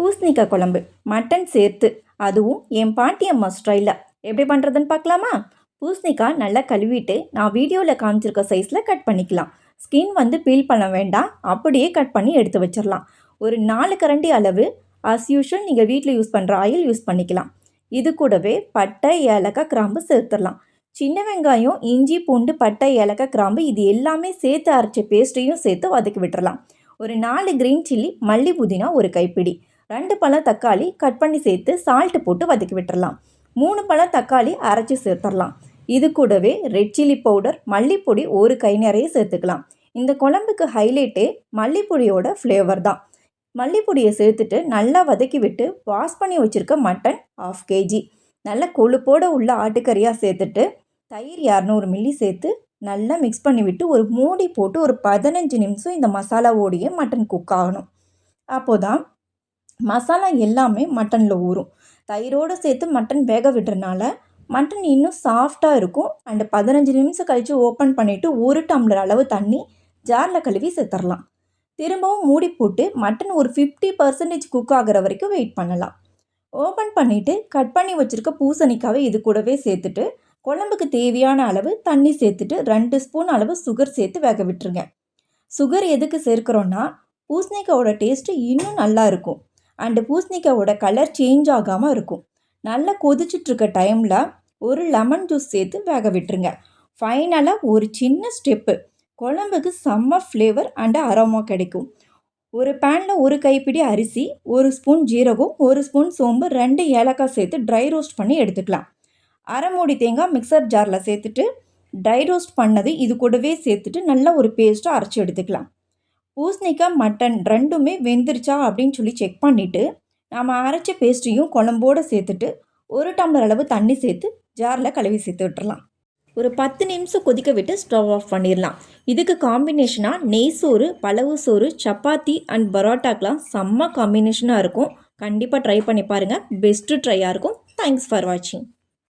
பூசணிக்காய் குழம்பு மட்டன் சேர்த்து, அதுவும் என் பாட்டி அம்மா ஸ்டைலில் எப்படி பண்ணுறதுன்னு பார்க்கலாமா? பூசணிக்காய் நல்லா கழுவிட்டு நான் வீடியோவில் காமிச்சிருக்க சைஸில் கட் பண்ணிக்கலாம். ஸ்கின் பீல் பண்ண வேண்டாம், அப்படியே கட் பண்ணி எடுத்து வச்சிடலாம். ஒரு 4 கரண்டி அளவு ஆஸ் யூஷுவல் நீங்கள் வீட்டில் யூஸ் பண்ணுற ஆயில் யூஸ் பண்ணிக்கலாம். இது கூடவே பட்டை, ஏலக்காய், கிராம்பு சேர்த்துடலாம். சின்ன வெங்காயம், இஞ்சி, பூண்டு, பட்டை, ஏலக்காய், கிராம்பு இது எல்லாமே சேர்த்து அரைச்ச பேஸ்ட்டையும் சேர்த்து வதக்கி விட்டுறலாம். ஒரு 4 கிரீன் சில்லி, மல்லி, புதினா ஒரு கைப்பிடி, 2 பழம் தக்காளி கட் பண்ணி சேர்த்து சால்ட்டு போட்டு வதக்கி விட்டுறலாம். 3 பழம் தக்காளி அரைச்சி சேர்த்துடலாம். இது கூடவே ரெட் சில்லி பவுடர், மல்லிப்பொடி ஒரு கை நிறைய சேர்த்துக்கலாம். இந்த குழம்புக்கு ஹைலைட்டே மல்லிப்பொடியோட ஃப்ளேவர் தான். மல்லிப்பொடியை சேர்த்துட்டு நல்லா வதக்கி விட்டு வாஷ் பண்ணி வச்சுருக்க மட்டன் 1/2 kg நல்ல கொழுப்போடு உள்ள ஆட்டுக்கறியாக சேர்த்துட்டு தயிர் 200 மில்லி சேர்த்து நல்லா மிக்ஸ் பண்ணி விட்டு ஒரு மூடி போட்டு ஒரு 15 நிமிஷம் இந்த மசாலாவோடையே மட்டன் குக் ஆகணும். அப்போதான் மசாலா எல்லாமே மட்டனில் ஊறும். தயிரோடு சேர்த்து மட்டன் வேக விடுறதுனால மட்டன் இன்னும் சாஃப்டாக இருக்கும். அண்ட் 15 நிமிஷம் கழித்து ஓப்பன் பண்ணிவிட்டு 1 டம்ளர் அளவு தண்ணி ஜாரில் கழுவி சேர்த்துடலாம். திரும்பவும் மூடி போட்டு மட்டன் ஒரு 50% குக் ஆகிற வரைக்கும் வெயிட் பண்ணலாம். ஓப்பன் பண்ணிவிட்டு கட் பண்ணி வச்சுருக்க பூசணிக்காவை இது கூடவே சேர்த்துட்டு குழம்புக்கு தேவையான அளவு தண்ணி சேர்த்துட்டு 2 ஸ்பூன் அளவு சுகர் சேர்த்து வேக விட்டுருங்க. சுகர் எதுக்கு சேர்க்குறோன்னா பூசணிக்காவோட டேஸ்ட்டு இன்னும் நல்லா இருக்கும். அண்டு பூசணிக்காவோட கலர் சேஞ்ச் ஆகாமல் இருக்கும். நல்லா கொதிச்சிட்ருக்க டைமில் ஒரு லெமன் ஜூஸ் சேர்த்து வேக விட்டுருங்க. ஃபைனலாக ஒரு சின்ன ஸ்டெப்பு, குழம்புக்கு செம்ம ஃப்ளேவர் அண்டு அரோமா கிடைக்கும். ஒரு பேனில் ஒரு கைப்பிடி அரிசி, 1 ஸ்பூன் ஜீரகம், 1 ஸ்பூன் சோம்பு, 2 ஏலக்காய் சேர்த்து ட்ரை ரோஸ்ட் பண்ணி எடுத்துக்கலாம். அரை மூடி தேங்காய் மிக்சர் ஜாரில் சேர்த்துட்டு ட்ரை ரோஸ்ட் பண்ணது இது கூடவே சேர்த்துட்டு நல்லா ஒரு பேஸ்ட்டாக அரைச்சி எடுத்துக்கலாம். பூசணிக்காய், மட்டன் ரெண்டுமே வெந்துருச்சா அப்படின்னு சொல்லி செக் பண்ணிவிட்டு நம்ம அரைச்ச பேஸ்ட்டையும் குழம்போடு சேர்த்துட்டு 1 டம்ளர் அளவு தண்ணி சேர்த்து ஜாரில் கழுவி சேர்த்து விட்டுறலாம். ஒரு 10 நிமிஷம் கொதிக்க விட்டு ஸ்டவ் ஆஃப் பண்ணிடலாம். இதுக்கு காம்பினேஷனாக நெய் சோறு, பலவு சோறு, சப்பாத்தி அண்ட் பரோட்டாக்கெலாம் செம்ம காம்பினேஷனாக இருக்கும். கண்டிப்பாக ட்ரை பண்ணி பாருங்கள். பெஸ்ட்டு ட்ரையாக இருக்கும். தேங்க்ஸ் ஃபார் வாட்சிங்.